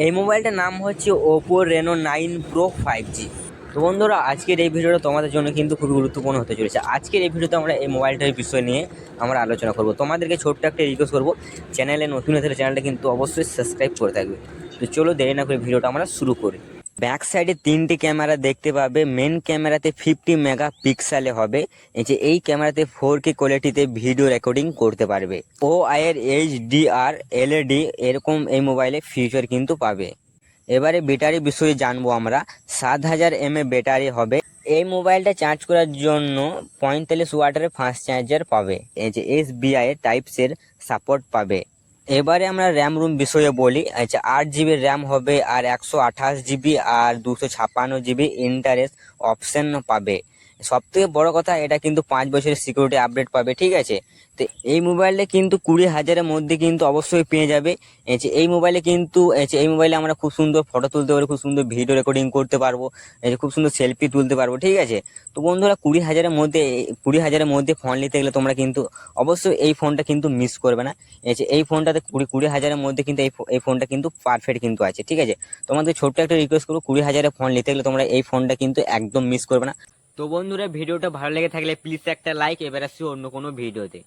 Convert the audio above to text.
এই মোবাইলটার নাম হচ্ছে ওপো রেনো 9 প্রো 5G। তো বন্ধুরা, আজকের এই ভিডিওটা তোমাদের জন্য কিন্তু খুবই গুরুত্বপূর্ণ হতে চলেছে। আজকের এই ভিডিওতে আমরা এই মোবাইলটার বিষয় নিয়ে আমরা আলোচনা করব। তোমাদেরকে ছোট্ট একটা রিকোয়েস্ট করবো, চ্যানেলে নতুন হলে চ্যানেলটা কিন্তু অবশ্যই সাবস্ক্রাইব করে থাকবে। তো চলো দেরি না করে ভিডিওটা আমরা শুরু করি। ব্যাক সাইডে 3টি ক্যামেরা দেখতে পাবে। মেন ক্যামেরাতে 50 মেগাপিক্সেলে হবে। এই ক্যামেরাতে 4K কোয়ালিটিতে ভিডিও রেকর্ডিং করতে পারবে। OI এর HDR LED এরকম এই মোবাইলে ফিচার কিন্তু পাবে। এবারে ব্যাটারি বিষয়ে জানবো আমরা। 7000 mAh ব্যাটারি হবে। এই মোবাইলটা চার্জ করার জন্য 45 ওয়াটের ফাস্ট চার্জার পাবে। SBI টাইপসের সাপোর্ট পাবে। এবারে আমরা র্যাম রুম বিষয়ে বলি। 8 GB র্যাম হবে, আর 128 GB আর 256 GB ইন্টারেস্ট অপশন পাবে। সব থেকে বড় কথা, এটা কিন্তু 5 বছরের সিকিউরিটি আপডেট পাবে, ঠিক আছে। তো এই মোবাইলটা কিন্তু 20,000-এর মধ্যে কিন্তু অবশ্যই পেয়ে যাবে। এই মোবাইলে আমরা খুব সুন্দর ফটো তুলতে পারবো, খুব সুন্দর ভিডিও রেকর্ডিং করতে পারবো, খুব সুন্দর সেলফি তুলতে পারবো, ঠিক আছে। তো বন্ধুরা, 20,000-এর মধ্যে ফোন নিতে গেলে তোমরা কিন্তু অবশ্যই এই ফোনটা কিন্তু মিস করবে না। এই ফোনটাতে 20,000-এর মধ্যে কিন্তু এই ফোনটা কিন্তু পারফেক্ট কিন্তু আছে, ঠিক আছে। তোমাদের ছোট্ট একটা রিকোয়েস্ট করবো, 20,000-এর ফোন নিতে গেলে তোমরা এই ফোনটা কিন্তু একদম মিস করবে না। তো বন্ধুরা, ভিডিওটা ভালো লেগে থাকলে প্লিজ একটা লাইক। এবার আসছি অন্য কোনো ভিডিওতে।